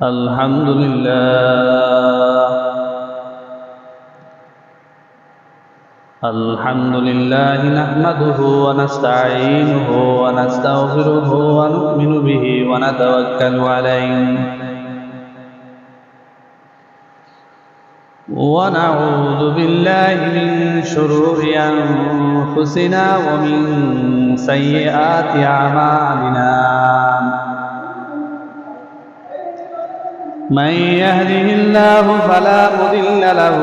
الحمد لله الحمد لله نحمده ونستعينه ونستغفره ونؤمن به ونتوكل عليه ونعوذ بالله من شرور أنفسنا ومن سيئات أعمالنا من يهده الله فلا مضل له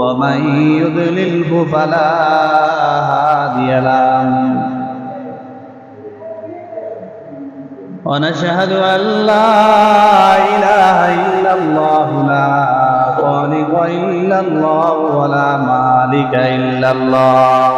ومن يضلله فلا هادي له ونشهد أن لا إله إلا الله لا خالق إلا الله ولا مالك إلا الله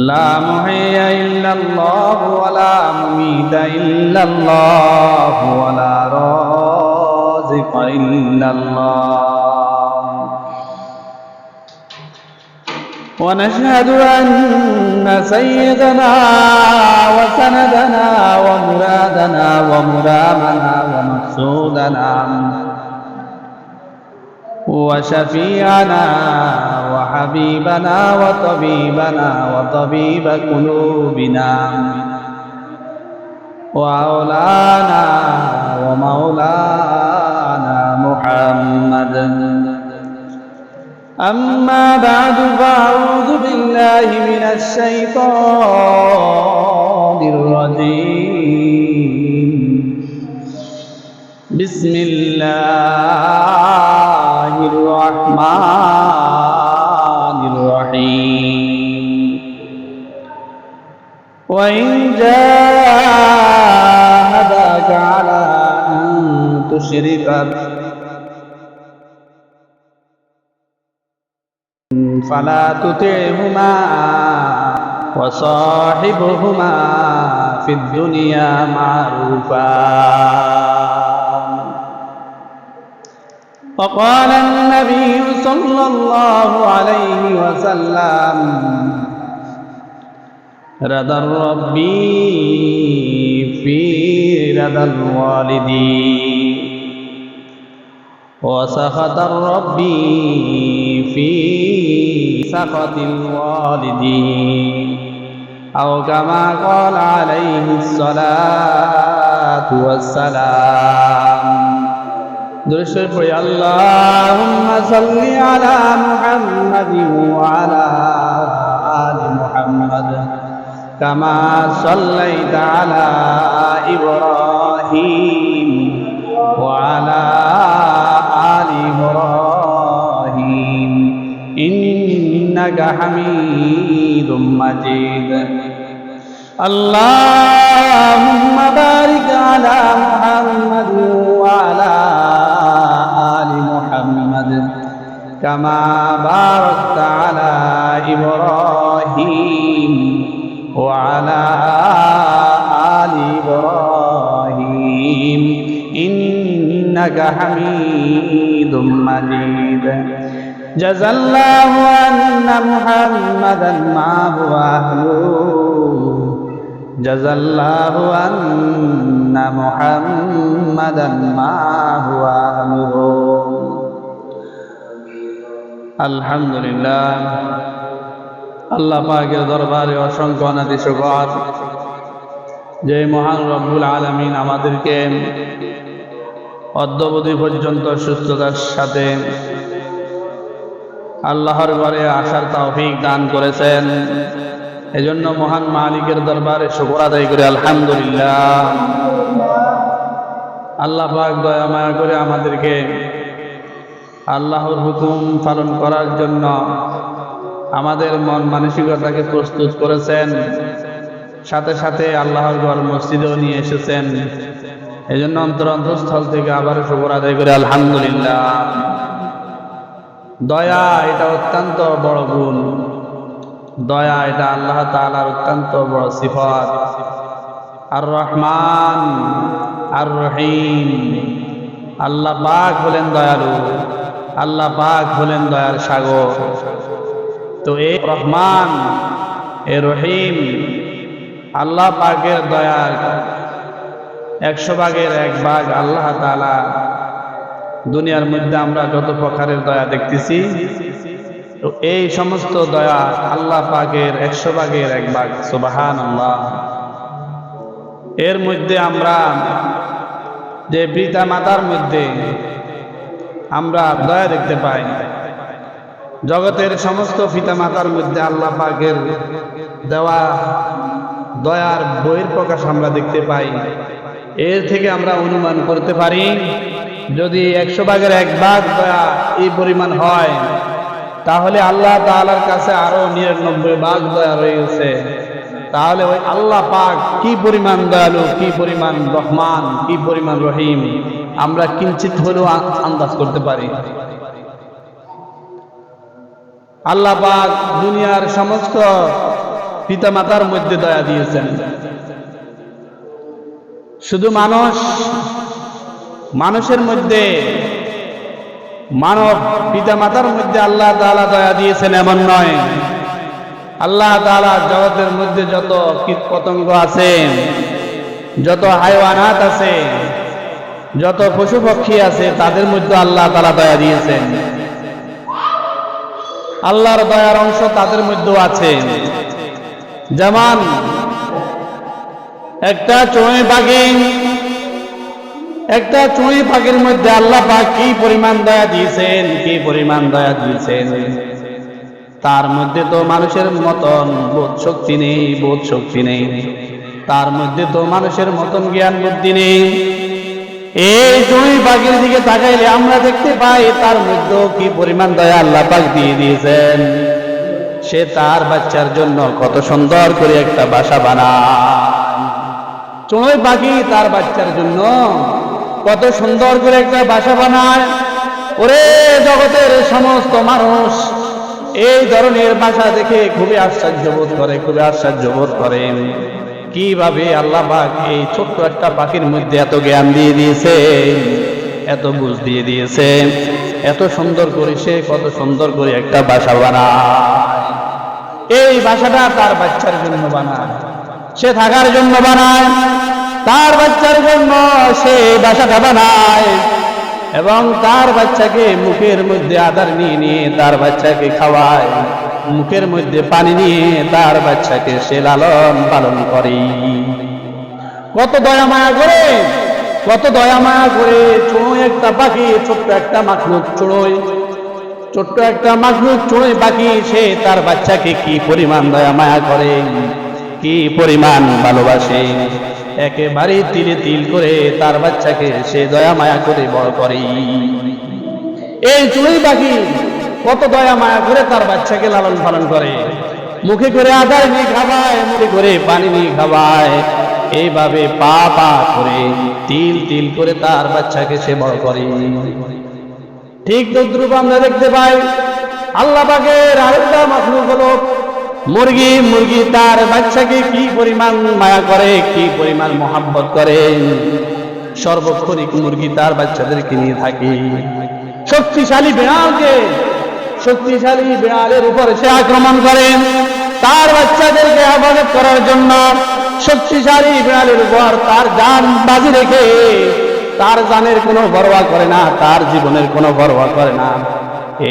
لا محيي إلا الله ولا مميت إلا الله ولا رازق إلا الله ونشهد أن سيدنا وسندنا ومرادنا ومرامنا ومقصودنا وشفيعنا وحبيبنا وطبيبنا وطبيب قلوبنا وأولانا ومولانا محمد أما بعد فأعوذ بالله من الشيطان الرجيم بسم الله الرحمن الرحيم وإن جاهداك على أن تشرك فلا تطعهما وصاحبهما في الدنيا معروفا وقال النبي صلى الله عليه وسلم رضا ربي في رضا الوالدين وسخط ربي في سخط الوالدين أو كما قال عليه الصلاة والسلام درشد اللهم صل على محمد وعلى آل محمد كما صليت على إبراهيم وعلى آل إبراهيم إنك حميد مجيد اللهم بارك على محمد وعلى آل محمد كما باركت على إبراهيم وعلى آل إبراهيم إنك حميد مجيد جزى الله أن محمدا ما هو أهله جزى الله أن محمدا ما هو أهله الحمد لله আল্লাহ পাকের দরবারে অসংখ্য অনাদি শুকর যে মহান রব্বুল আলামিন আমাদেরকে অদ্যাবধি পর্যন্ত সুস্থতার সাথে আল্লাহর ঘরে আসার তৌফিক দান করেছেন এজন্য মহান মালিকের দরবারে শুকর আদায় করি আলহামদুলিল্লাহ। আল্লাহ পাক দয়া মায়া করে আমাদেরকে আল্লাহর হুকুম পালন করার জন্য আমাদের মন মানসিকতাকে প্রস্তুত করেছেন, সাথে সাথে আল্লাহর ঘর মসজিদেও নিয়ে এসেছেন। এজন্য অন্তরস্থল থেকে আবার শুকর আদায় করে আলহামদুলিল্লাহ। দয়া এটা অত্যন্ত বড় গুণ, দয়া এটা আল্লাহ তাআলার অত্যন্ত বড় সিফাত। আর রহমান আর রহিম, আল্লাহ পাক হলেন দয়ালু, আল্লাহ পাক হলেন দয়ার সাগর। তো এই রহমান এ রহিম আল্লাহ পাকের দয়ার 100 ভাগের 1 ভাগ আল্লাহ তাআলা দুনিয়ার মধ্যে আমরা যত প্রকারের দয়া দেখতেছি, তো এই সমস্ত দয়া আল্লাহ পাকের 100 ভাগের 1 ভাগ। সুবহানাল্লাহ। এর মধ্যে আমরা যে পিতা মাতার মধ্যে আমরা দয়া দেখতে পাই, জগতের সমস্ত পিতা মাতার মধ্যে আল্লাহ পাকের দেওয়া দয়ার বহিঃপ্রকাশ আমরা দেখতে পাই। এর থেকে আমরা অনুমান করতে পারি, যদি 100 ভাগের 1 ভাগ দয়া এই পরিমাণ হয়, তাহলে আল্লাহ তাআলার কাছে আরো 99 ভাগ দয়া রয়েছে। তাহলে ওই আল্লাহ পাক কি পরিমাণ দয়ালু, কি পরিমাণ রহমান, কি পরিমাণ রহিম, আমরা কিঞ্চিত হলেও আন্দাজ করতে পারি। আল্লাহ পাক দুনিয়ার সমস্ত পিতামাতার মধ্যে দয়া দিয়েছেন। শুধু মানুষের মধ্যে, মানব পিতামাতার মধ্যে আল্লাহ তাআলা দয়া দিয়েছেন এমন নয়। আল্লাহ তাআলা জগতের মধ্যে যত কীট পতঙ্গ আছে, যত হায়ওয়ানাত আছে, যত পশু পক্ষী আছে, তাদের মধ্যে আল্লাহ তাআলা দয়া দিয়েছেন। আল্লাহর দয়ার অংশ তাদের মধ্যেও আছে। যেমন একটা চড়ুই পাখির মধ্যে আল্লাহ পাক কি পরিমাণ দয়া দিয়েছেন, কি পরিমাণ দয়া দিয়েছেন। তার মধ্যে তো মানুষের মতন বোধ শক্তি নেই, তার মধ্যে তো মানুষের মতন জ্ঞান বুদ্ধি নেই। এই চড়ুই পাখির দিকে তাকাইলে আমরা দেখতে পাই তার মধ্যেও কি পরিমাণ দয়া আল্লাহ পাক দিয়ে দিয়েছেন। সে তার বাচ্চার জন্য কত সুন্দর করে একটা বাসা বানায়। চড়ুই পাখি তার বাচ্চার জন্য কত সুন্দর করে একটা বাসা বানায়। ওরে জগতের সমস্ত মানুষ এই ধরনের বাসা দেখে খুবই আশ্চর্য বোধ করে, কিভাবে আল্লাহ পাক এই ছোট্ট একটা পাখির মধ্যে এত জ্ঞান দিয়ে দিয়েছে, এত বুঝ দিয়ে দিয়েছে, এত সুন্দর করে সে কত সুন্দর করে একটা বাসা বানায়। এই বাসাটা তার বাচ্চার জন্য বানায়, সে থাকার জন্য বানায়, তার বাচ্চার জন্য সে বাসাটা বানায়। এবং তার বাচ্চাকে মুখের মধ্যে আদর নিয়ে তার বাচ্চাকে খাওয়ায়, মুখের মধ্যে পানি নিয়ে তার বাচ্চাকে সে লালন পালন করে। কত দয়া মায়া করে চড়ুই একটা পাখি, ছোট্ট একটা মাখলুক চড়ুই পাখি, সে তার বাচ্চাকে কি পরিমাণ দয়া মায়া করে, কি পরিমাণ ভালোবাসে। একেবারে তিলে তিল করে তার বাচ্চাকে সে দয়া মায়া করে বড় করে। এই চড়ুই পাখি কত দয়া মায়া করে তার বাচ্চাকে লালন পালন করে, মুখে করে আদার নিয়ে খাওয়ায়, মুখে করে পানি নিয়ে খাওয়ায়। এইভাবে পা করে তিল তিল করে তার বাচ্চাকে সে বড় করে। ঠিক তদ্রূপ আমরা দেখতে পাই আল্লাহ পাকের আরেকটা মাখলুক হলো মুরগি তার বাচ্চাকে কি পরিমাণ মায়া করে, কি পরিমাণ মহাব্বত করে। সর্বক্ষণিক মুরগি তার বাচ্চাদেরকে নিয়ে থাকে। শক্তিশালী বিড়ালের উপরে সে আক্রমণ করে তার বাচ্চাদেরকে হেফাজত করার জন্য। শক্তিশালী বিড়ালের উপর তার জান বাজি রেখে তার জানের কোনো পরোয়া করে না, তার জীবনের কোনো পরোয়া করে না।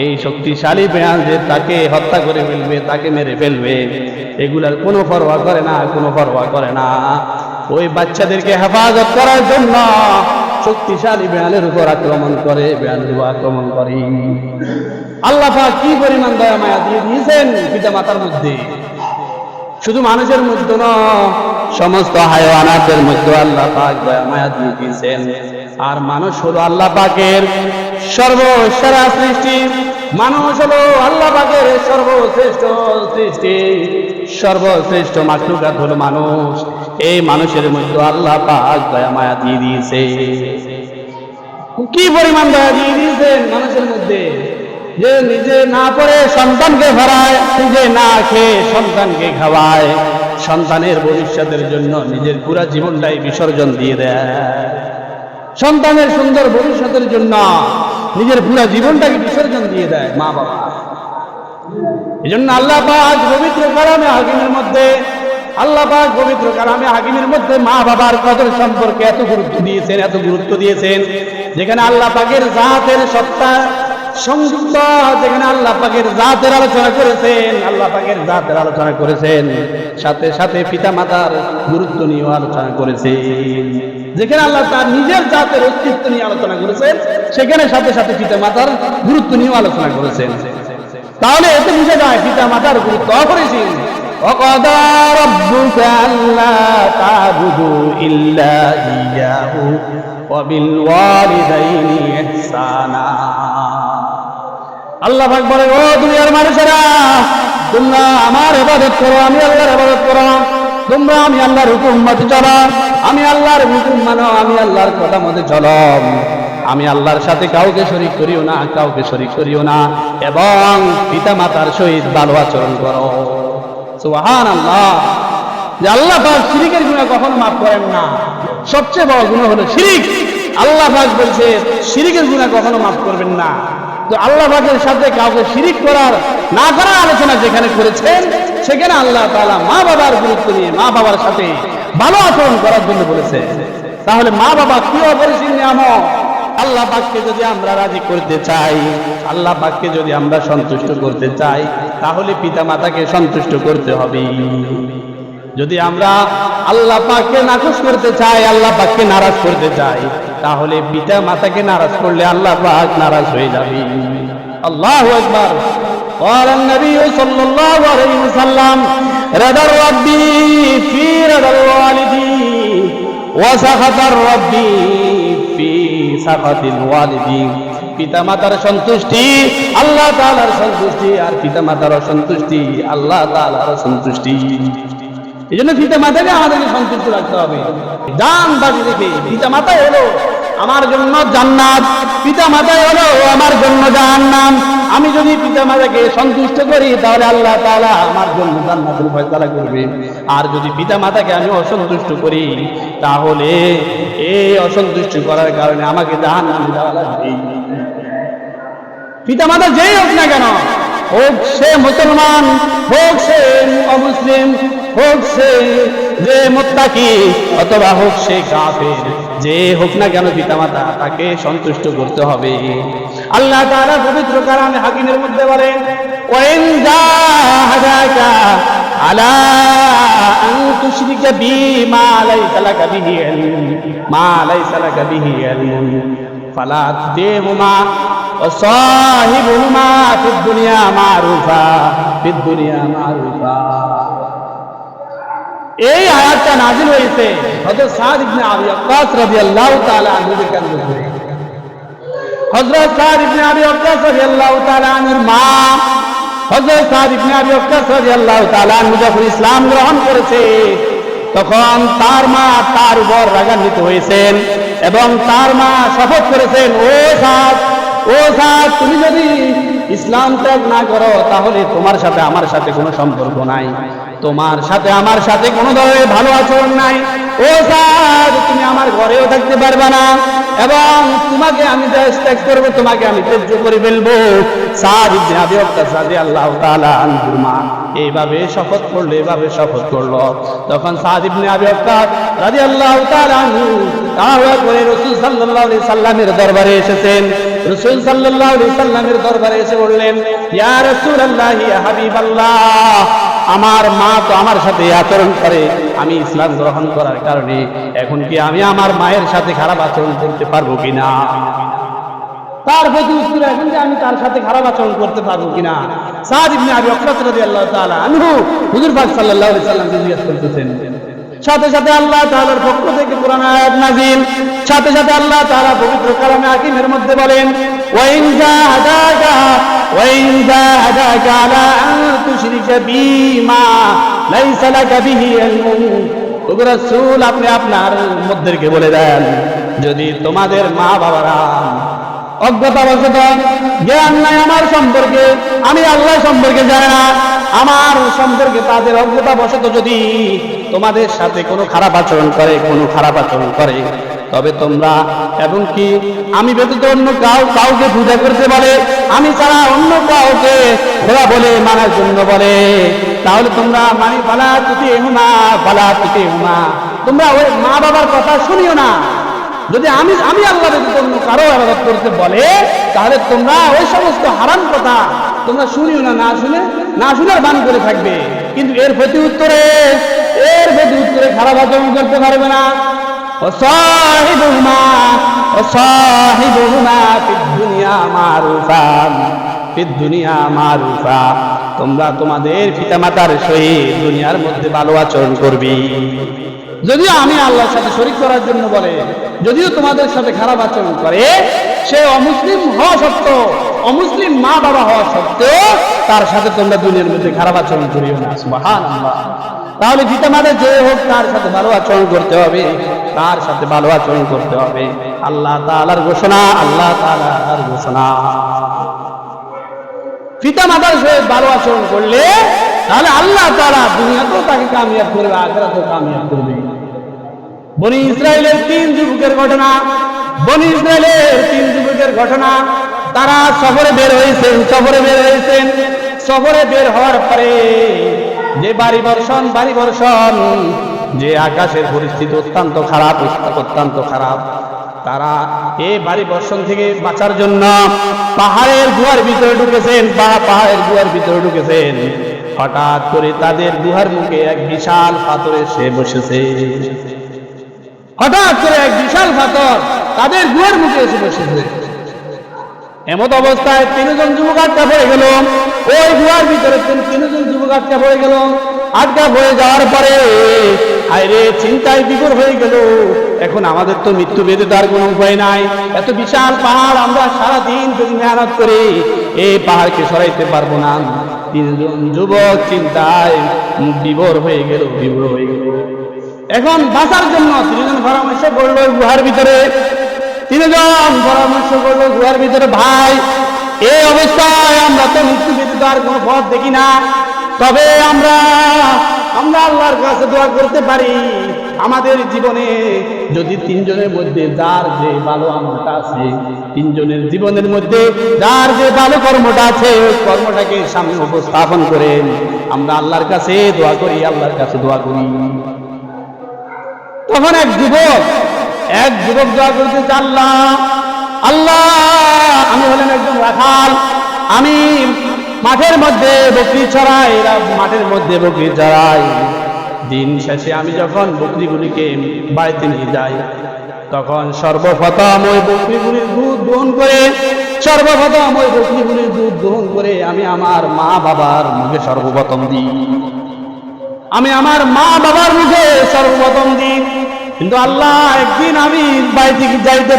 এই শক্তিশালী বিড়াল যে তাকে হত্যা করে ফেলবে, তাকে মেরে ফেলবে, এগুলার কোনো পরোয়া করে না। ওই বাচ্চাদেরকে হেফাজত করার জন্য শক্তিশালী বিড়ালের উপর আক্রমণ করে। আল্লাহ পাক কি পরিমাণ দয়া মায়া দিয়ে দিয়েছেন পিতা মাতার মধ্যে। শুধু মানুষের মধ্যে নয়, সমস্ত হায়ওয়ানাতের মধ্যে আল্লাহ পাক দয়া মায়া দিয়ে দিয়েছেন। আর মানুষ হলো আল্লাহ পাকের সর্বসেরা সৃষ্টি, মানুষ হলো আল্লাহ পাকের সর্বশ্রেষ্ঠ সৃষ্টি, সর্বশ্রেষ্ঠ মাখলুকাত হলো মানুষ। এই মানুষের মধ্যে আল্লাহ পাক দয়া মায়া দিয়ে দিয়েছে। কি পরিমাণ দয়া দিয়ে দিয়েছেন মানুষের মধ্যে, যে নিজে না পড়ে সন্তানকে ভরায়, নিজে না খেয়ে সন্তানকে খাওয়ায়, সন্তানের ভবিষ্যতের জন্য নিজের পুরা জীবনটাই বিসর্জন দিয়ে দেয়। সন্তানের সুন্দর ভবিষ্যতের জন্য নিজের পুরা জীবনটাকে বিসর্জন দিয়ে দেয় মা বাবা। এই জন্য আল্লাহ পাক পবিত্র কালামে হাকিমের মধ্যে আল্লাহ পাক পবিত্র কালামে হাকিমের মধ্যে মা বাবার কদর সম্পর্কে এত গুরুত্ব দিয়েছেন যেখানে আল্লাহ পাকের জাতের সত্তা সংযুক্ত, যেখানে আল্লাহ পাকের জাতের আলোচনা করেছেন, সাথে সাথে পিতা মাতার গুরুত্ব নিয়ে আলোচনা করেছেন। যেখানে আল্লাহ তার নিজের জাতের অস্তিত্ব নিয়ে আলোচনা করেছেন, সেখানে সাথে সাথে পিতা মাতার গুরুত্ব নিয়ে আলোচনা করেছেন। তাহলে এতে বুঝা যায় পিতা মাতার গুরুত্ব অপরিসীম। وَقَضَى رَبُّكَ أَلَّا تَعْبُدُوا إِلَّا إِيَّاهُ وَبِالْوَالِدَيْنِ إِحْسَانًا। আল্লাহ পাক বলে, ও দুনিয়ার মানুষেরা, তোমরা আমার ইবাদত করো, আমি আল্লাহর ইবাদত করো। তোমরা আমি আল্লাহর হুকুম মতে চলো, আমি আল্লাহর হুকুম মানো, আমি আল্লাহর কথা মতে চলো। আমি আল্লাহর সাথে কাউকে শরীক করিও না, এবং পিতা মাতার সহিত ভালো আচরণ করো। সুবহানাল্লাহ। যে আল্লাহ পাক শিরকের গুনাহ কখনো মাফ করেন না। সবচেয়ে বড় গুনাহ হলো শিরক। আল্লাহ পাক বলছে শিরকের গুনাহ কখনো মাফ করবেন না। তো আল্লাহ পাকের সাথে কাউকে শিরক করার আলোচনা যেখানে করেছেন, সেখানে আল্লাহ তাআলা মা বাবার গুরুত্ব নিয়ে মা বাবার সাথে ভালো আচরণ করার জন্য বলেছে। তাহলে মা বাবা কি অপরিসীম নিয়ামত। আল্লাহ পাককে যদি আমরা রাজি করতে চাই, আল্লাহ পাককে যদি আমরা সন্তুষ্ট করতে চাই, তাহলে পিতা মাতাকে সন্তুষ্ট করতে হবে। যদি আমরা আল্লাহ পাককে নাখুশ করতে চাই, আল্লাহ পাককে নারাজ করতে চাই, তাহলে পিতা মাতাকে নারাজ করলে আল্লাহ পাক নারাজ হয়ে যাবে। আল্লাহু আকবার। قال النبي صلى الله عليه وسلم رضا الرب في رضا الوالدين وسخط الرب في سخط الوالدين। পিতা মাতার সন্তুষ্টি আল্লাহ তাআলার সন্তুষ্টি, আর পিতা মাতার অসন্তুষ্টি আল্লাহ তাআলার অসন্তুষ্টি। এই জন্য পিতা মাতাকে আমাদেরকে সন্তুষ্ট রাখতে হবে। জান বাজি রেখে পিতা মাতা হলো আমার জন্য জান্নাত, পিতা মাতাই হলো আমার জন্য জাহান্নাম। আমি যদি পিতা মাতাকে সন্তুষ্ট করি, তাহলে আল্লাহ তাআলা আমার জন্য জান্নাতের ফয়সালা করবে। আর যদি পিতা মাতাকে আমি অসন্তুষ্ট করি, তাহলে এই অসন্তুষ্ট করার কারণে আমাকে জাহান্নামে যাওয়া লাগবে। পিতা মাতা যেই হোক না কেন, হোক সে মুসলমান, হোক সে অমুসলিম, হোক সে যে মুত্তাকি, অথবা হোক সে কাফের, যে হোক না কেন পিতা মাতা তাকে সন্তুষ্ট করতে হবে। আল্লাহ তাআলা পবিত্র কালামে হাকিমের মধ্যে বলেন, ওয়াইন জাহাদাকা আলা আন তুশরিকা বি মা লাইসা লাকা বিহি ইলম ফালা তুতিহুমা ওয়া সাহিবহুমা ফিদ দুনিয়া মারুফা। এই আয়াতটা নাযিল হয়েছে হযরত সাদ ইবনে আবি ওয়াক্কাস রাদিয়াল্লাহু তাআলা আনহুর কাছে। হযরত সাদ ইবনে আবি ওয়াক্কাস রাদিয়াল্লাহু তাআলা আনহুর মা হযরত সাদ ইবনে আবি ওয়াক্কাস রাদিয়াল্লাহু তাআলা আনহু যখন ইসলাম গ্রহণ করেছে, তখন তার মা তার উপর রাগান্বিত হয়েছেন এবং তার মা শপথ করেছেন, ও সাদ, তুমি যদি ইসলাম ত্যাগ না করো, তাহলে তোমার সাথে আমার সাথে কোনো সম্পর্ক নাই, তোমার সাথে আমার সাথে কোনো ধরনের ভালো আচরণ নাই। ও সাদ, তুমি আমার ঘরেও থাকতে পারবে না, এবং তোমাকে আমি ত্যাগ করবো, তোমাকে আমি ত্যায্য করে ফেলবো। সাদ ইবনে আবি ওয়াক্কাস রাদিয়াল্লাহু তাআলা আনহুর মা এইভাবে শপথ করলো। তখন সাদ ইবনে আবি ওয়াক্কাস রাদিয়াল্লাহু তাআলা আনহু তাওবা করে রাসূল সাল্লাল্লাহু আলাইহি সাল্লামের দরবারে এসেছেন। রাসূল সাল্লাল্লাহু আলাইহি সাল্লামের দরবারে এসে বললেন, ইয়া রাসূলুল্লাহ, ইয়া হাবিবাল্লাহ, আমার মা তো আমার সাথে আচরণ করে, আমি ইসলাম গ্রহণ করার কারণে এখন কি আমি আমার মায়ের সাথে খারাপ আচরণ করতে পারবো কিনা? তার প্রতি উত্তরে এখন যে আমি তার সাথে খারাপ আচরণ করতে পারবো কিনা, সাদ ইবনে আবি ওয়াক্কাস রাদিয়াল্লাহু তাআলা আনহু হুজুর পাক সাল্লাল্লাহু আলাইহি সাল্লামকে জিজ্ঞেস করতেছেন। সাথে সাথে আল্লাহ তাআলার পক্ষ থেকে কোরআন আয়াত নাযিল, সাথে সাথে আল্লাহ তাআলা পবিত্র কালামে হাকিমের মধ্যে বলেন, ওয়াইন জাহাদাকা আলা আন তুশরিকা বিমা লাইসা লাকা বিহি ইলমুন। ও রাসূল, আপনি আপনার উম্মতদেরকে বলে দেন, যদি তোমাদের মা বাবারা অজ্ঞতাবশত জ্ঞান নাই আমার সম্পর্কে, আমি আল্লাহ সম্পর্কে জানি না, আমার সম্পর্কে তাদের অজ্ঞতাবশত যদি তোমাদের সাথে কোনো খারাপ আচরণ করে, তবে তোমরা এবং কি আমি ব্যতীত অন্য কাউকে পূজা করতে বলে, আমি ছাড়া অন্য কাউকে খোদা বলে মানার জন্য বলে, তাহলে তোমরা মানে ফালা তুতিউহুমা তোমরা ওই মা বাবার কথা শুনিও না। যদি আমি আল্লাহ ব্যতীত অন্য কারো ইবাদত করতে বলে, তাহলে তোমরা ওই সমস্ত হারাম কথা তোমরা শুনিও না, না শুনার বান করে থাকবে। কিন্তু এর প্রতি উত্তরে খারাপ আচরণ করতে পারবে না। وصاحبهما في الدنيا معروفا তোমরা তোমাদের পিতামাতার সহিত দুনিয়ার মধ্যে ভালো আচরণ করবে। যদিও আমি আল্লাহর সাথে শরীক করার জন্য বলে, যদিও তোমাদের সাথে খারাপ আচরণ করে, সে অমুসলিম হওয়া সত্ত্বেও, অমুসলিম মা বাবা হওয়া সত্ত্বেও তার সাথে তোমরা দুনিয়ার মধ্যে খারাপ আচরণ করিও না। সুবহানাল্লাহ। তাহলে পিতামাতা যে হোক তার সাথে ভালো আচরণ করতে হবে, তার সাথে ভালো আচরণ করতে হবে। আল্লাহ তাআলার ঘোষণা, পিতামাতার সাথে ভালো আচরণ করলে তাহলে আল্লাহ তাআলা দুনিয়াতেও তাকে কামিয়াব করবে, আখিরাতেও কামিয়াব করবে। বনি ইসরাইলের তিন যুবকের ঘটনা, তারা সফরে বের হয়েছেন। সফরে বের হওয়ার পরে যে বাড়ি বর্ষণ, যে আকাশের পরিস্থিতি অত্যন্ত খারাপ, তারা এই বাড়ি বর্ষণ থেকে বাঁচার জন্য পাহাড়ের গুহার ভিতরে ঢুকেছেন। হঠাৎ করে তাদের গুহার মুখে এক বিশাল পাথর এসে বসেছে। এমত অবস্থায় তিনজন যুবক আটকা পড়ে গেল। ওই গুহার ভিতরে তিনজন যুবক আটকা পড়ে যাওয়ার পরে আইরে চিন্তায় বিভোর হয়ে গেল। এখন আমাদের তো মৃত্যু ব্যতীত আর কোনো উপায় নাই। এত বিশাল পাহাড়, আমরা সারাদিন যদি মেহনত করি এই পাহাড়কে সরাইতে পারবো না। তিনজন যুবক চিন্তায় বিভোর হয়ে গেল। এখন বাঁচার জন্য তিনজন পরামর্শ করলো গুহার ভিতরে, ভাই এই অবস্থায় আমরা তো মৃত্যু ব্যতীত আর কোনো পথ দেখি না, তবে আমরা আল্লাহর কাছে দোয়া করতে পারি, আমাদের জীবনে যদি তিনজনের মধ্যে যার যে ভালো আমলটা আছে, তিনজনের জীবনের মধ্যে যার যে ভালো কর্মটা আছে, ওই কর্মটাকে সামনে উপস্থাপন করেন, আমরা আল্লাহর কাছে দোয়া করি। তখন এক যুবক দোয়া করতে, আল্লাহ আমি হলেন একজন রাখাল, আমি মাঠের মধ্যে বকরি চড়াই। দিন শেষে আমি যখন বকরিগুলিকে বাড়িতে নিয়ে যাই, তখন সর্বপ্রথম ওই বকরিগুলির দুধ দহন করে আমি আমার মা বাবার মুখে সর্বপ্রথম দিই। কিন্তু আল্লাহ একদিন আমি বাড়িতে যাইতে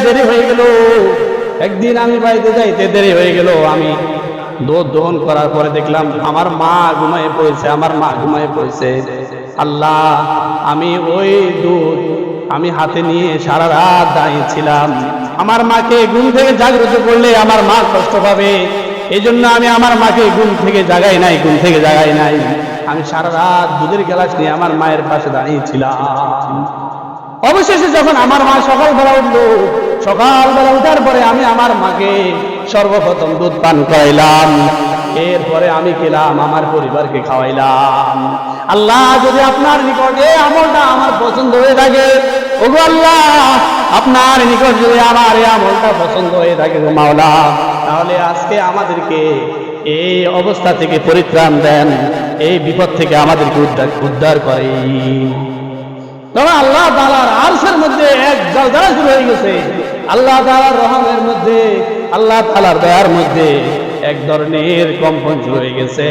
দেরি হয়ে গেল। আমি দুধ দহন করার পরে দেখলাম আমার মা ঘুমায়ে পড়েছে। আল্লাহ আমি ওই দুধ হাতে নিয়ে সারা রাত দাঁড়িয়েছিলাম। আমার মাকে ঘুম থেকে জাগ্রত করলে আমার মা কষ্ট পাবে, এই জন্য আমি আমার মাকে ঘুম থেকে জাগাই নাই। আমি সারা রাত দুধের গ্লাস নিয়ে আমার মায়ের পাশে দাঁড়িয়েছিলাম। অবশেষে যখন আমার মা সকালবেলা উঠার পরে আমি আমার মাকে সর্বপ্রথম দুধ পান করাইলাম, এরপরে আমি খেলাম, আমার পরিবারকে খাওয়াইলাম। আল্লাহ যদি আপনার নিকটে আমলটা আমার পছন্দ হয়ে থাকে, ওগো আল্লাহ আপনার নিকট যদি আমার এই আমলটা পছন্দ হয়ে থাকে গো মাওলা, তাহলে আজকে আমাদেরকে এই অবস্থা থেকে পরিত্রাণ দেন, এই বিপদ থেকে আমাদেরকে উদ্ধার করে। তবে আল্লাহ তাআলার আরশের মধ্যে এক জ্বালা শুরু হয়ে গেছে। আল্লাহ তাআলার রহমের মধ্যে, আল্লাহ তাআলার দয়ার মধ্যে এক ধরনের কম্পন শুরু হয়ে গেছে।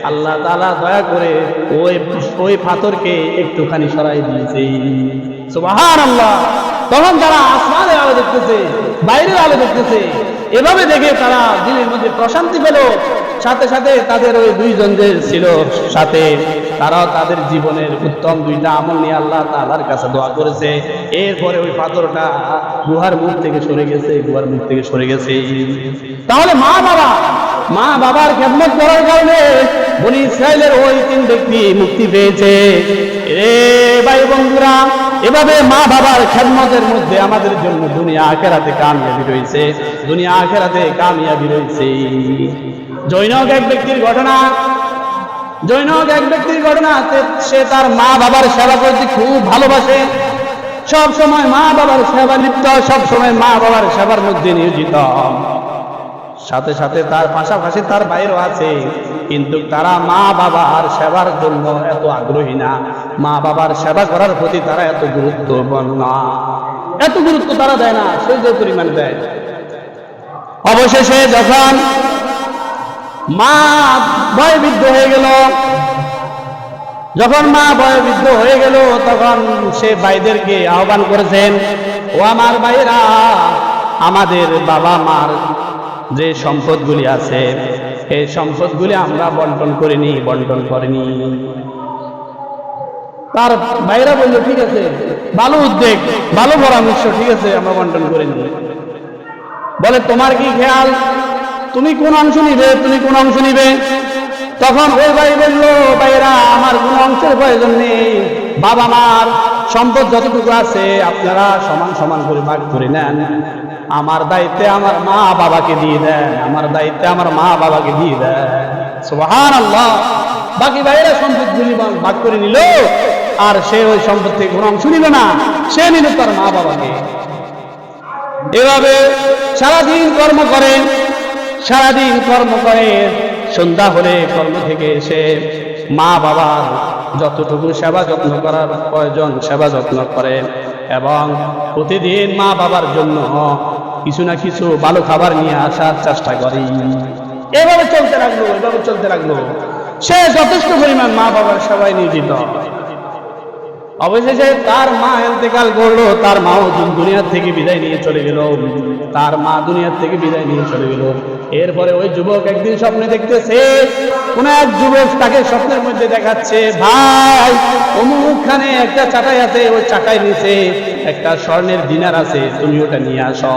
আল্লাহ তাআলা দয়া করে ওই পাথরকে একটুখানি সরাই দিয়েছে। সুবহানাল্লাহ। তখন তারা আসমানের আলো দেখতেছে, বাইরের আলো দেখতেছে। এভাবে দেখে তারা দিলের মধ্যে প্রশান্তি পেল। সাথে সাথে তাদের ওই দুইজনদের ছিল সাথে, তারাও তাদের জীবনের উত্তম দুইটা আমল নিয়ে আল্লাহ তাআলার কাছে দোয়া করেছে। এরপরে ওই পাথরটা গুহার মুখ থেকে সরে গেছে। তাহলে মা বাবার খেদমত করার কারণে বনি ইসরাইলের ওই তিন ব্যক্তি মুক্তি পেয়েছে। রে ভাই বন্ধুরা, এভাবে মা বাবার খেদমতের মধ্যে আমাদের জন্য দুনিয়া আখেরাতে কামিয়াবি রয়েছে, দুনিয়া আখেরাতে কামিয়াবি রয়েছে। জৈনক এক ব্যক্তির ঘটনা, জৈনক এক ব্যক্তির ঘটনা, সে তার মা বাবার সেবা করতে খুব ভালোবাসে, সব সময় মা বাবার সেবা লিপ্ত, সব সময় মা বাবার সেবার মধ্যে নিয়োজিত। সাথে সাথে তার পাশাপাশি তার ভাইরও আছে, কিন্তু তারা মা বাবার সেবার জন্য এত আগ্রহী না, মা বাবার সেবা করার প্রতি তারা এত গুরুত্বপূর্ণ না, এত গুরুত্ব তারা দেয় না, সেই যে পরিমাণ দেয়। অবশেষে যখন মা বয়োবৃদ্ধ হয়ে গেল, যখন মা বয়োবৃদ্ধ হয়ে গেল, তখন সে ভাইদেরকে আহ্বান করেছেন, ও আমার ভাইরা, আমাদের বাবা মার যে সম্পদগুলি আছে এই সম্পদগুলি আমরা বন্টন করিনি, বন্টন করিনি। তার ভাইরা বলল, ঠিক আছে, ভালো উদ্যোগ, ভালো পরামর্শ, ঠিক আছে, আমরা বন্টন করিনি। বলে, তোমার কি খেয়াল, তুমি কোন অংশ নিবে, তুমি কোন অংশ নিবে? তখন ওই ভাই বলল, ভাইরা, আমার কোন অংশের প্রয়োজন নেই, বাবা মার সম্পদ যতটুকু আছে আপনারা সমান সমান করে ভাগ করে নেন, আমার দায়িত্বে আমার মা বাবাকে দিয়ে দেন, আমার দায়িত্বে আমার মা বাবাকে দিয়ে দেন। সুবহানাল্লাহ। বাকি ভাইরা সম্পদগুলি ভাগ করে নিল, আর সে ওই সম্পদ থেকে কোনো অংশ নিল না, সে নিল তার মা বাবাকে। এভাবে সারাদিন কর্ম করে, সারাদিন কর্ম করে, সন্ধ্যা হলে কর্ম থেকে এসে মা বাবার যতটুকু সেবা যত্ন করার প্রয়োজন সেবা যত্ন করে, এবং প্রতিদিন মা বাবার জন্য কিছু না কিছু ভালো খাবার নিয়ে আসার চেষ্টা করে। এভাবে চলতে লাগলো, এভাবে চলতে লাগলো, সে যথেষ্ট পরিমাণ মা বাবার সেবায় নিয়োজিত। অবশেষে তার মা ইন্তেকাল করলো, তার মাও দুনিয়ার থেকে বিদায় নিয়ে চলে গেল, তার মা দুনিয়ার থেকে বিদায় নিয়ে চলে গেল। এরপরে ওই যুবক একদিন স্বপ্নে দেখতেছে, কোন এক যুবক তাকে স্বপ্নের মধ্যে দেখাচ্ছে, ভাই অমুকখানে একটা চাটাই আছে, ওই চাটাই নিচে একটা স্বর্ণের দিনার আছে, তুমি ওটা নিয়ে আসো,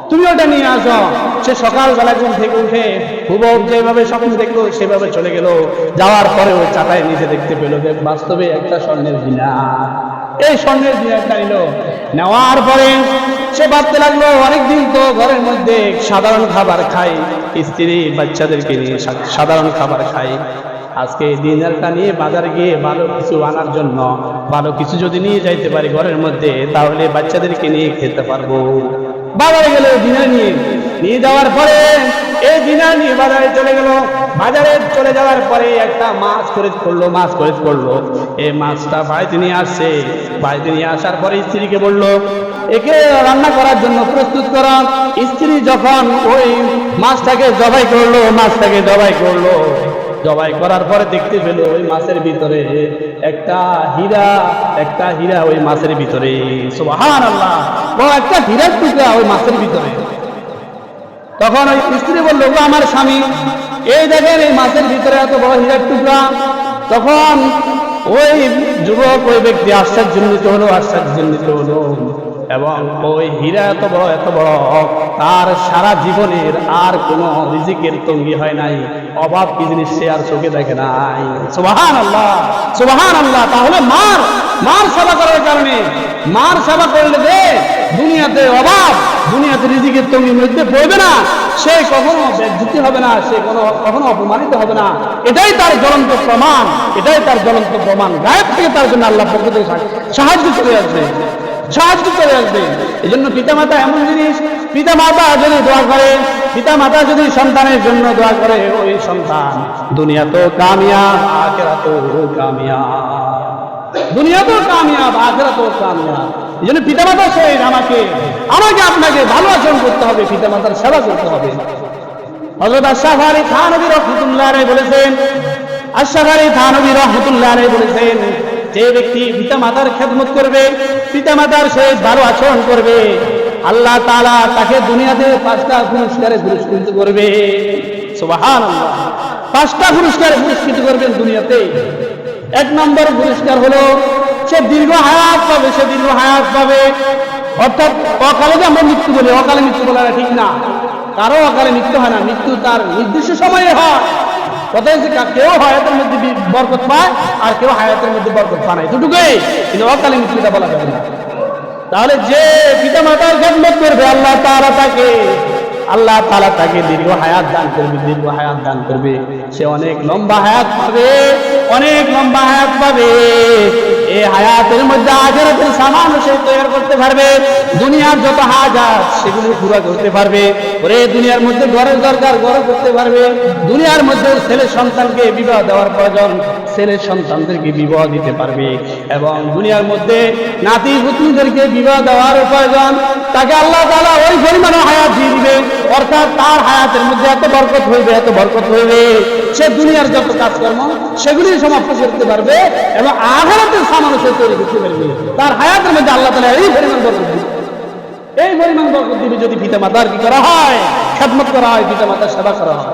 তুমি ওটা নিয়ে আসো। সে সকালবেলা ঘুম থেকে উঠে হুবহু যেভাবে স্বপ্ন দেখলো সেভাবে চলে গেল, যাওয়ার পরে ওই চাটাই নিচে দেখতে পেল যে বাস্তবে একটা স্বর্ণের দিনার। এই স্বর্ণের দিনারটা নিল, নেওয়ার পরে সে ভাবতে লাগলো, অনেকদিন তো ঘরের মধ্যে সাধারণ খাবার খাই, স্ত্রী বাচ্চাদেরকে নিয়ে সাধারণ খাবার খাই, আজকে এই দিনারটা নিয়ে বাজারে গিয়ে ভালো কিছু আনার জন্য, ভালো কিছু যদি নিয়ে যাইতে পারি ঘরের মধ্যে, তাহলে বাচ্চাদেরকে নিয়ে খেতে পারবো। বাজারে গেল, দিনার নিয়ে যাওয়ার পরে এই দিনার নিয়ে বাজারে চলে গেল। বাজারে চলে যাওয়ার পরে একটা মাছ খরিদ করলো, মাছ খরিদ করলো। এই মাছটা বাড়িতে নিয়ে আসছে, বাড়িতে নিয়ে আসার পরে স্ত্রীকে বললো, একে রান্না করার জন্য প্রস্তুত করা। স্ত্রী যখন ওই মাছটাকে জবাই করলো, মাছটাকে জবাই করলো, জবাই করার পরে দেখতে পেল ওই মাছের ভিতরে একটা হীরা ওই মাছের ভিতরে। সুবহানাল্লাহ, বড় একটা হীরার টুকরা ওই মাছের ভিতরে। তখন ওই স্ত্রী বলল, ও আমার স্বামী, এই দেখেন এই মাছের ভিতরে এত বড় হীরার টুকরা। তখন ওই যুবক, ওই ব্যক্তি আশ্চর্যান্বিত হলো, এবং ওই হীরা এত বড়, তার সারা জীবনের আর কোনো রিজিকের তঙ্গি হয় নাই, অভাব কি জিনিস সে আর চোখে দেখে নাই। সুবহানাল্লাহ, সুবহানাল্লাহ। তাহলে মার সেবা করার কারণে, মার সেবা করলে যে দুনিয়াতে অভাব, দুনিয়াতে রিজিকের তঙ্গির মধ্যে পড়বে না, সে কখনো বেজ্জতি হবে না, সে কখনো অপমানিত হবে না। এটাই তার জ্বলন্ত প্রমাণ, এটাই তার জ্বলন্ত প্রমাণ। গায়েব থেকে তার জন্য আল্লাহ পক্ষ থেকে সাহায্য চলে আসবে। এই জন্য পিতামাতা এমন জিনিস, পিতামাতা যদি দোয়া করে, পিতামাতা যদি সন্তানের জন্য দোয়া করে, ওই সন্তান দুনিয়াতেও কামিয়াব, আখিরাতেও কামিয়াব, দুনিয়াতেও কামিয়াব, আখিরাতেও কামিয়াব। এই জন্য পিতামাতার সহিত আমাকে আপনাকে ভালো আচরণ করতে হবে, পিতামাতার সেবা করতে হবে। হযরত আশ-শাফারী থানভী রাহমাতুল্লাহ আলাইহি বলেছেন, আশ-শাফারী থানভী রাহমাতুল্লাহ আলাইহি বলেছেন, যে ব্যক্তি পিতামাতার খেদমত করবে, পিতামাতার সহিত ভালো আচরণ করবে, আল্লাহ তাআলা তাকে দুনিয়াতে 5টা পুরস্কারে পুরস্কৃত করবে। সুবহানাল্লাহ, 5টা পুরস্কারে পুরস্কৃত করবেন দুনিয়াতে। 1 নম্বর পুরস্কার হলো সে দীর্ঘ হায়াত পাবে, সে দীর্ঘ হায়াত পাবে। অর্থাৎ অকালে যে আমরা মৃত্যু বলি, অকালে মৃত্যু বলাটা ঠিক না, কারো অকালে মৃত্যু হয় না, মৃত্যু তার নির্দিষ্ট সময়ে হয়। কথা হচ্ছে কেউ হায়াতের মধ্যে বরকত পায় আর কেউ হায়াতের মধ্যে বরকত পায় না, এতটুকুই, কিন্তু অকালে মৃত্যুটা বলা যাবে না। তাহলে যে পিতা মাতার খেদমত করবে আল্লাহ তাআলা তাকে দীর্ঘ হায়াত দান করবে, দীর্ঘ হায়াত দান করবে, সে অনেক লম্বা হায়াত পাবে, অনেক লম্বা হায়াত পাবে। এই হায়াতের মধ্যে আখিরাতের সামান সে তৈরি করতে পারবে, দুনিয়ার যত হাজাত সেগুলো পুরো করতে পারবে। ওরে দুনিয়ার মধ্যে ঘরের দরকার ঘর করতে পারবে, দুনিয়ার মধ্যে ছেলে সন্তানকে বিবাহ দেওয়ার প্রয়োজন ছেলের সন্তানদেরকে বিবাহ দিতে পারবে, এবং দুনিয়ার মধ্যে নাতি পুত্রদেরকে বিবাহ দেওয়ার প্রয়োজন তাকে আল্লাহ তাআলা ওই পরিমাণে হায়াত দিয়ে দিবে। অর্থাৎ তার হায়াতের মধ্যে এত বরকত হইবে, এত বরকত হইবে, সে দুনিয়ার যত কাজকর্ম সেগুলি সমাপ্ত করতে পারবে এবং আখিরাতের সামান সে তৈরি করতে পারবে। তার হায়াতের মধ্যে আল্লাহ তাআলা এই পরিমাণ বরকত দিবে, এই পরিমাণ বরকত দিবে যদি পিতা মাতার কি করা হয়, খেদমত করা হয়, পিতা মাতার সেবা করা হয়।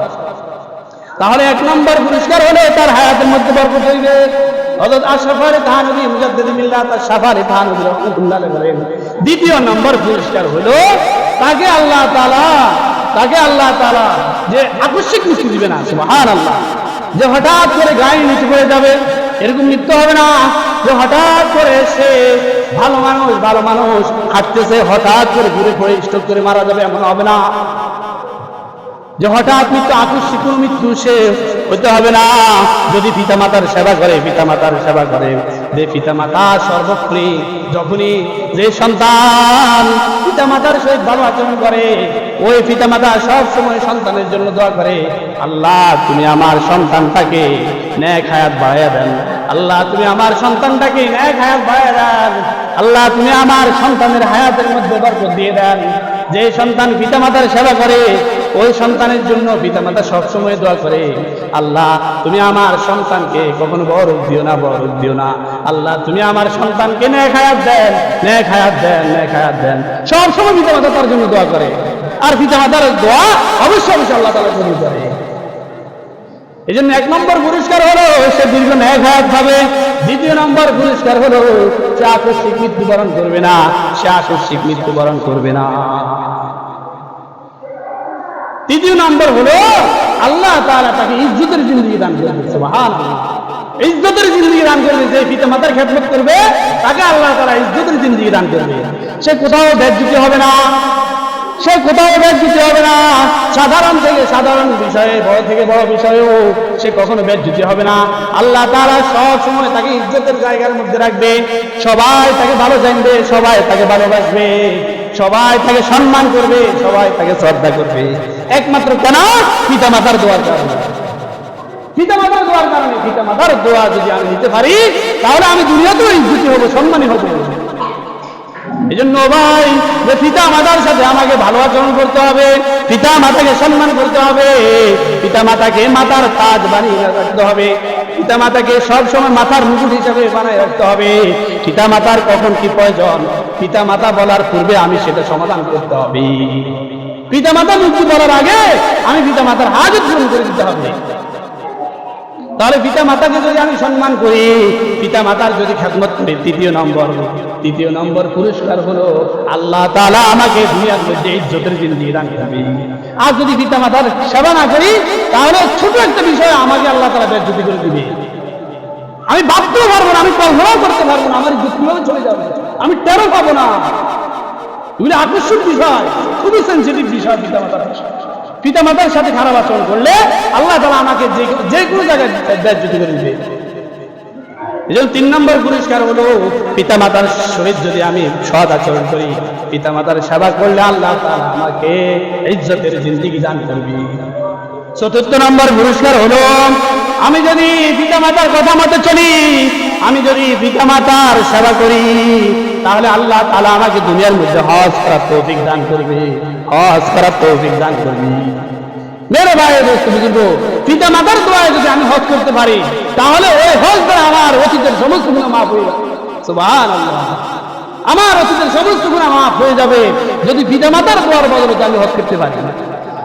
তাহলে এক নম্বর পুরস্কার হলে তার হায়াতের মধ্যে বরকত হইবে। হযরত আশরাফ আলী থানভী মুজাদ্দিদ মিল্লাত আশরাফ আলী থানভী রাহমাতুল্লাহ আলাইহি বলেন, দ্বিতীয় নম্বর পুরস্কার হলো তাকে আল্লাহ তাআলা যে আকস্মিক মৃত্যু দিবে না, সুবহানাল্লাহ, যে হঠাৎ করে গায়ে নিচে পড়ে যাবে এরকম মৃত্যু হবে না। যে হঠাৎ করে সে ভালো মানুষ হাঁটতেছে, হঠাৎ করে ঘুরে পড়ে স্ট্রোক করে মারা যাবে, এমন হবে না। যে হঠাৎ মৃত্যু আকস্মিক মৃত্যু সে হতে হবে না। যদি পিতা মাতার সেবা করে, যে পিতা মাতা সর্বপ্রি, যখনই যে সন্তান পিতা মাতার সহিত ভালো আচরণ করে ওই পিতা মাতা সব সময় সন্তানের জন্য দোয়া করে, আল্লাহ তুমি আমার সন্তানটাকে নেক হায়াত বাড়াইয়া দেন, আল্লাহ তুমি আমার সন্তানটাকে নেক হায়াত বাড়াইয়া দেন, আল্লাহ তুমি আমার সন্তানের হায়াতের মধ্যে বরকত দিয়ে দেন। যে সন্তান পিতা মাতার সেবা করে ওই সন্তানের জন্য পিতামাতা সবসময় দোয়া করে, আল্লাহ তুমি আমার সন্তানকে কখনো বড় রোগ দিও না, আল্লাহ তুমি আমার সন্তানকে নেক হায়াত দেন। সবসময় পিতামাতা তার জন্য দোয়া করে, আর পিতামাতার দোয়া অবশ্যই আল্লাহ তাআলা কবুল করে। এই জন্য এক নম্বর পুরস্কার হলো সে দীর্ঘ নেক হায়াত পাবে। দ্বিতীয় নম্বর পুরস্কার হলো সে আকস্মিক মৃত্যুবরণ করবে না। তৃতীয় নম্বর হলো আল্লাহ তাআলা তাকে ইজ্জতের জিন্দেগি দান করবে, সুবহানাল্লাহ, ইজ্জতের জিন্দেগি দান করবে। যে পিতা মাতার খেদমত করবে তাকে আল্লাহ তাআলা ইজ্জতের জিন্দেগি দান করবে। সে কোথাও বেজ্জতি হবে না, সাধারণ থেকে সাধারণ বিষয়ে, বড় থেকে বড় বিষয়েও সে কখনো বেজ্জতি হবে না। আল্লাহ তাআলা সব সময় তাকে ইজ্জতের জায়গার মধ্যে রাখবে, সবাই তাকে ভালো জানবে, সবাই তাকে ভালোবাসবে, সবাই তাকে সম্মান করবে, সবাই তাকে শ্রদ্ধা করবে, একমাত্র কেন? পিতা মাতার দোয়ার কারণে। পিতা মাতার দোয়া যদি আমি নিতে পারি তাহলে আমি দুনিয়াতেও ইজ্জতি হব, সম্মানী হব। এই জন্য ভাই, যে পিতা মাতার সাথে আমাকে ভালো আচরণ করতে হবে, পিতা মাতাকে সম্মান করতে হবে, পিতা মাতাকে মাতার তাজ বানিয়ে রাখতে হবে, পিতা মাতাকে সবসময় মাথার মুকুট হিসাবে বানায় রাখতে হবে। পিতা মাতার কখন কি প্রয়োজন পিতা মাতা বলার পূর্বে আমি সেটা সমাধান করতে হবে। পিতা মাতা মুক্তি বলার আগে আমি পিতা মাতার হাজত পূরণ করে দিতে হবে। তাহলে পিতা মাতাকে যদি আমি সম্মান করি, পিতা মাতার যদি খেদমত করি, তৃতীয় নম্বর পুরস্কার হলো আল্লাহ তাআলা আমাকে দুনিয়ার মধ্যে ইজ্জতের জিন্দেগি দান করবে। আর যদি পিতা মাতার সেবা না করি তাহলে ছোট একটা বিষয় আমাকে আল্লাহ তাআলা বেজ্জতি করে দিবে। আমি ভাবতেও পারবো না, আমি কল্পনাও করতে পারবো না, আমার ইজ্জত কিভাবে চলে যাবে, আমি টেরও পাবো না। এগুলি আকর্ষক বিষয়, খুবই সেন্সিটিভ বিষয়। পিতা মাতার সাথে খারাপ আচরণ করলে আল্লাহ তাআলা আমাকে যে কোনো জায়গায় বেজ্জতি করে দিবে। এই জন্য 3 নম্বর পুরস্কার হলো পিতা মাতার সহিত যদি আমি সৎ আচরণ করি, পিতা মাতার সেবা করলে আল্লাহ তাআলা আমাকে ইজ্জতের জিন্দেগি দান করবে। 4র্থ নম্বর পুরস্কার হলো আমি যদি পিতা মাতার কথা মতো চলি, আমি যদি পিতা মাতার সেবা করি, তাহলে আল্লাহ তাআলা আমাকে দুনিয়ার মধ্যে হজ করার তৌফিক দান করবে। মেরে ভাই দোস্ত বুজুর্গ, পিতা মাতার দোয়ায় যদি আমি হজ করতে পারি তাহলে ওই হজ দ্বারা আমার অতীতের সমস্ত গুনাহ মাফ হয়ে যাবে। সুবহানাল্লাহ, আমার অতীতের সমস্ত গুনাহ মাফ হয়ে যাবে যদি পিতা মাতার দোয়ার বদলে আমি হজ করতে পারি।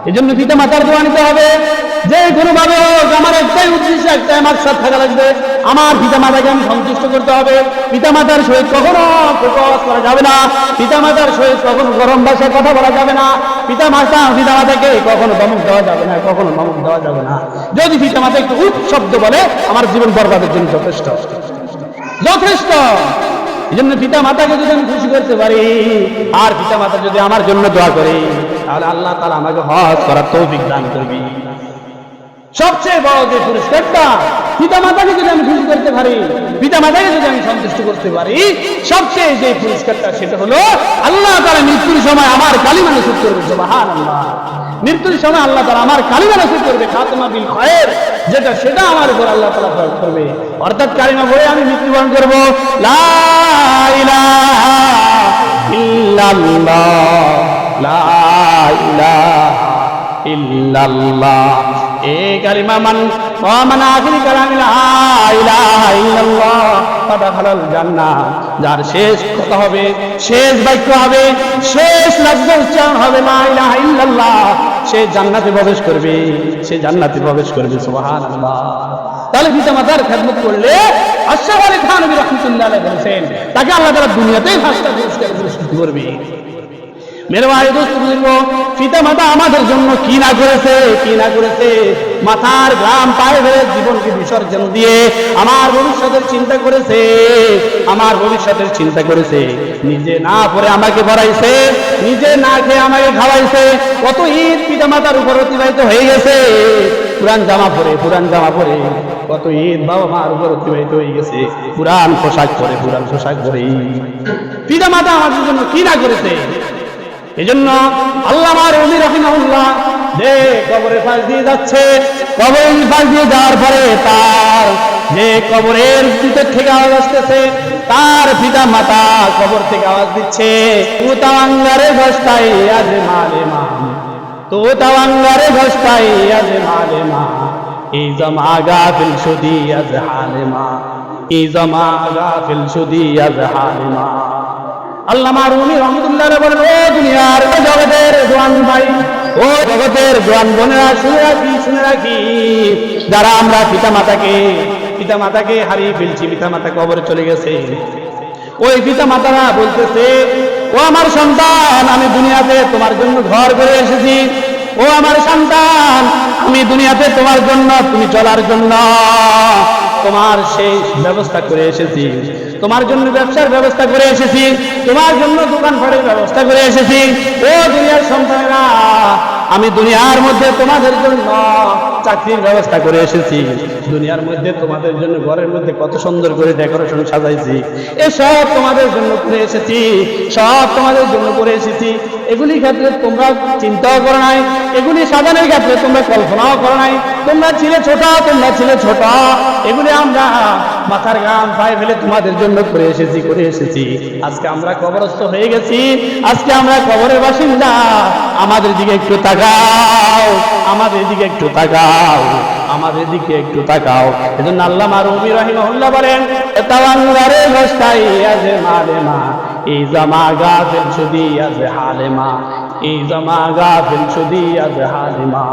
এই জন্য পিতা মাতার দোয়া নিতে হবে। যে কোনোভাবে হোক আমার একটাই উদ্দেশ্য, একটাই মাকসাদ থাকা লাগবে, আমার পিতা মাতাকে আমি সন্তুষ্ট করতে হবে। পিতা মাতার সহিত কখনো প্রকাশ করা যাবে না, পিতা মাতার সহিত কখনো গরম ভাষায় কথা বলা যাবে না, পিতা মাতাকে কখনো ধমক দেওয়া যাবে না, কখনো ধমক দেওয়া যাবে না। যদি পিতা মাতা একটু উঠ শব্দ বলে আমার জীবন বরবাদের জন্য যথেষ্ট যথেষ্ট। এই জন্য পিতা মাতাকে যদি আমি খুশি করতে পারি আর পিতা মাতা যদি আমার জন্য দোয়া করে, তাহলে আল্লাহ তাআলা আমাকে হজ করার তৌফিক দান করবে। সবচেয়ে বড় যে পুরস্কারটা, পিতা মাতাকে যদি আমি খুশি করতে পারি, পিতা মাতাকে যদি আমি সন্তুষ্ট করতে পারি, সবচেয়ে যে পুরস্কারটা সেটা হলো আল্লাহ তাআলা মৃত্যুর সময় আমার কালিমা নসিব করবে। সুবহানাল্লাহ। মৃত্যুর সময় আল্লাহ তাআলা আমার কালিমা নসিব করবে, খাতমা বিল খায়র, যেটা সেটা আমার উপর আল্লাহ তাআলা ফরজ করবে। অর্থাৎ কালিমা পড়ে আমি মৃত্যুবরণ করব, লা ইলাহা ইল্লাল্লাহ, লা ইলাহা ইল্লাল্লাহ। এই কালিমা মান আখিরি কালামি লা ইলাহা ইল্লাল্লাহ ফাদাখালাল জান্নাহ। যার শেষ কথা হবে, শেষ বাক্য হবে, শেষ লফজ উচ্চারণ হবে লা ইলাহা ইল্লাল্লাহ, সে জান্নাতে প্রবেশ করবে, সে জান্নাতে প্রবেশ করবে। সুবহানাল্লাহ। তাহলে পিতা মাতার খেদমত করলে আশরাফ আলী থানভী রাহমাতুল্লাহ আলাইহি বলেছেন, তাকে আল্লাহ তাআলা দুনিয়াতেই ফার্স্টটা পুরস্কার করবে। মেরে ভাই দোস্ত বুঝব, পিতা মাতা আমাদের জন্য কি না করেছে, কি না করেছে। মাথার গ্রাম পায়ে ফেলে জীবনকে বিসর্জন দিয়ে আমার ভবিষ্যতের চিন্তা করেছে, আমার ভবিষ্যতের চিন্তা করেছে। নিজে না পড়ে আমাকে পড়াইছে, নিজে না খেয়ে আমাকে খাওয়াইছে। কত ঈদ পিতা মাতার উপর অতিবাহিত হয়ে গেছে, পুরান জামা পরে কত ঈদ বাবা মার উপর অতিবাহিত হয়ে গেছে, পুরান পোশাক পরে পিতা মাতা আমাদের জন্য কি না করেছে। এই জন্য আল্লামা রুমি রাহিমাহুল্লাহ যে কবরের পাশ দিয়ে যাচ্ছে, কবরের পাশ দিয়ে যাওয়ার পরে তার যে কবরের ভিতর থেকে আওয়াজ আসতেছে, তার পিতা মাতা কবর থেকে আওয়াজ দিচ্ছে, তু তাওয়াঙ্গারে ঘষ্টাই আজ মালেমা, তু তাওয়াঙ্গারে ঘষ্টাই আজ মালেমা, এই জমা গাফিল শুদি আজ হালেমা, এই জমা গাফিল শুদি আজ হালেমা। আল্লামা রুমি রাহমাতুল্লাহ বলেন, ও দুনিয়ার জগতের জওয়ান ভাই, ও জগতের জওয়ান বোনেরা, শুনে রাখি, যারা আমরা পিতা মাতাকে হারিয়ে ফেলছি, পিতা মাতা কবরে চলে গেছে, ওই পিতা মাতারা বলতেছে, ও আমার সন্তান, আমি দুনিয়াতে তোমার জন্য ঘর করে এসেছি, ও আমার সন্তান, আমি দুনিয়াতে তোমার জন্য, তুমি চলার জন্য তোমার সেই ব্যবস্থা করে এসেছি, তোমার জন্য ব্যবসার ব্যবস্থা করে এসেছি, তোমার জন্য দোকানপাটের ব্যবস্থা করে এসেছি। ও দুনিয়ার সন্তানেরা, আমি দুনিয়ার মধ্যে তোমাদের জন্য চাকরির ব্যবস্থা করে এসেছি, দুনিয়ার মধ্যে তোমাদের জন্য ঘরের মধ্যে কত সুন্দর করে ডেকোরেশন সাজাইছি, এসব তোমাদের জন্য করে এসেছি, সব তোমাদের জন্য করে এসেছি। এগুলি ক্ষেত্রে তোমরা চিন্তাও করো নাই, এগুলি সাজানোর ক্ষেত্রে তোমরা কল্পনাও করো নাই। তোমরা ছিলে ছোট, এগুলি আমরা মাথার গাম পায়ে ফেলে তোমাদের জন্য করে এসেছি। আজকে আমরা কবরস্থ হয়ে গেছি, আজকে আমরা কবরের বাসিন্দা। আমাদের দিকে একটু তাকাও, আমাদের দিকে একটু তাকাও। এজন্য আল্লামা রুমি রাহিমাহুল্লাহ বলেন, তাওয়াঙ্গারে ঘষ্টাই আজ মালেমা, এই জামা গাফিল শুদি আজ হালেমা, এই জামা গাফিল শুদি আজ হালেমা।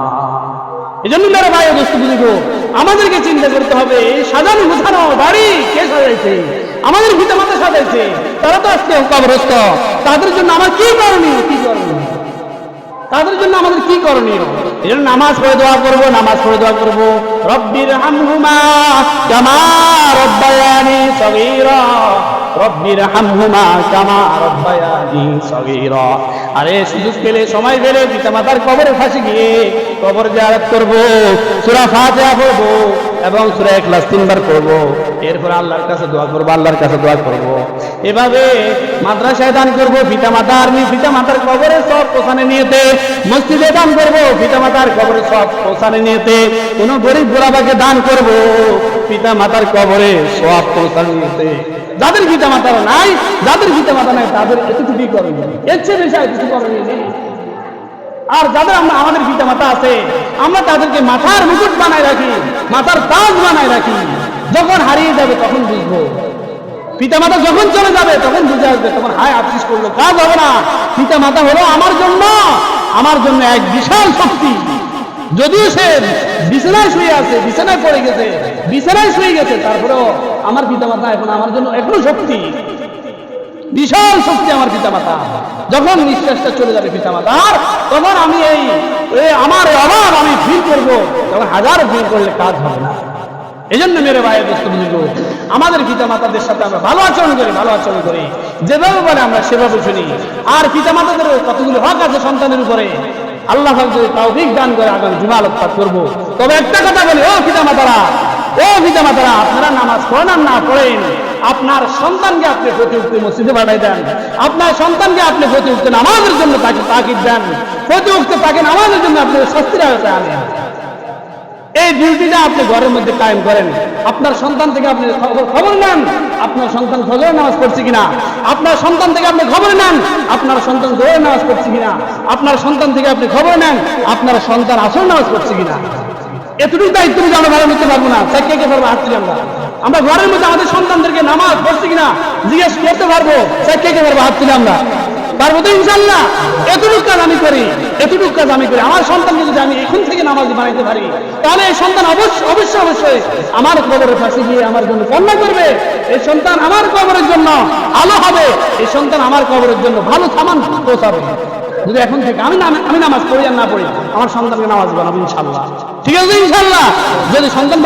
এজন্য মেরে ভাই দোস্ত বুঝবো, আমাদেরকে চিন্তা করতে হবে, এই সাজানো গোছানো বাড়ি কে সাজাইছে? আমাদের পিতা মাতা সাজাইছে, তারা তো আজকে কবরস্থ। তাদের জন্য আমার কি করণীয়, তাদের জন্য আমাদের কি করণীয়? এই জন্য নামাজ পড়ে দোয়া করবো, রব্বির হামহুমা কামা রব্বায়ানি সগীরা, রব্বির হামহুমা কামা রব্বায়ানি সগীরা। আরে সুযোগ পেলে, সময় পেলে পিতা মাতার কবরে ফাঁসি গিয়ে কবর জিয়ারত করবো, সূরা ফাতিহা পড়বো এবং সূরা ইখলাস 3 বার পড়বো। এরপর আল্লাহর কাছে দোয়া করবো। এভাবে মাদ্রাসায় দান করবো, পিতা মাতার কবরে সব পৌঁছানে নিয়েতে, মসজিদে দান করবো, পিতা মাতার কবরে সব পৌঁছানে নিয়েতে, কোন গরিব গোরাবাকে দান করবো, পিতা মাতার কবরে সব পৌঁছানে নিয়েতে। যাদের পিতা মাতা নাই, তাদের এতটুকুই করণীয়, এর চেয়ে বেশি আর কিছু করণীয় নেই। আর যাদের আমাদের পিতা মাতা আছে, আমরা তাদেরকে মাথার মুকুট বানায় রাখি, মাথার তাজ বানায় রাখি। যখন হারিয়ে যাবে তখন বুঝবো, পিতা মাতা যখন চলে যাবে তখন বুঝে আসবে, তখন হায় আফসোস করলো, কাজ হবে না। পিতা মাতা হলো আমার জন্য এক বিশাল শক্তি, যদিও সে বিছানায় শুয়ে আছে, বিছানায় পড়ে গেছে, বিছানায় শুয়ে গেছে, তারপরেও আমার পিতামাতা এখন আমার জন্য এখনো শক্তি, বিশাল শক্তি আমার পিতামাতা। যখন নিঃশ্বাসটা চলে যাবে পিতামাতার, তখন আমি এই আমার অভাব আমি ফিল করবো, তখন হাজার ফিল করলে কাজ হবে না। এই জন্য মেরে ভাইয়ের দোস্ত বুঝলো, আমাদের পিতামাতাদের সাথে আমরা ভালো আচরণ করি, ভালো আচরণ করি, যেভাবে বলে আমরা সেভাবে শুনি। আর পিতামাতাদের কতগুলো হক আছে সন্তানের উপরে, আল্লাহ যদি তৌফিক দান করে আগামী জুমা আলোচনা করবো। তবে একটা কথা বলি, ও পিতামাতারা, আপনারা নামাজ পড়েন আর না পড়েন, আপনার সন্তানকে আপনি প্রতি উক্ত মসজিদে পাঠাই দেন, আপনার সন্তানকে আপনি প্রতি উক্ত নামাজের জন্য তাকে তাকিদ দেন, প্রতি উক্ত তাকে নামাজের জন্য আপনি শাস্তির আওতায় আনেন। এই ডিউটিটা আপনি ঘরের মধ্যে কায়েম করেন। আপনার সন্তান থেকে আপনি খবর নেন, আপনার সন্তান ফজরের নামাজ পড়ছে কিনা, আপনার সন্তান থেকে আপনি খবর নেন আপনার সন্তান জোহরের নামাজ পড়ছে কিনা, আপনার সন্তান থেকে আপনি খবর নেন আপনার সন্তান আসর নামাজ পড়ছে কিনা। এতটুকু দায়িত্ব যদি আমরা ভালো নিতে পারবো না, কে কে পারবো? হাত তুলি আমরা ঘরের মধ্যে আমাদের সন্তানদেরকে নামাজ পড়ছে কিনা জিজ্ঞেস করতে পারবো, কে কে পারবো? হাত তুলি আমরা পারবো তো ইনশাল্লাহ। এতটুকু কাজ আমি করি, এতটুকু কাজ আমি করি। আমার সন্তানকে যদি আমি এখন থেকে নামাজ বানাইতে পারি, তাহলে এই সন্তান অবশ্যই আমার কবরের পাশে গিয়ে আমার জন্য কান্না করবে। এই সন্তান আমার কবরের জন্য আলো হবে, এই সন্তান আমার কবরের জন্য ভালো সামান পৌঁছাবে। যদি এখন থেকে আমি নামাজ পড়ি আর না পড়ি, আমার সন্তানকে নামাজ বানাবো ইনশাল্লাহ। ঠিক আছে ইনশাল্লাহ। যদি সন্তান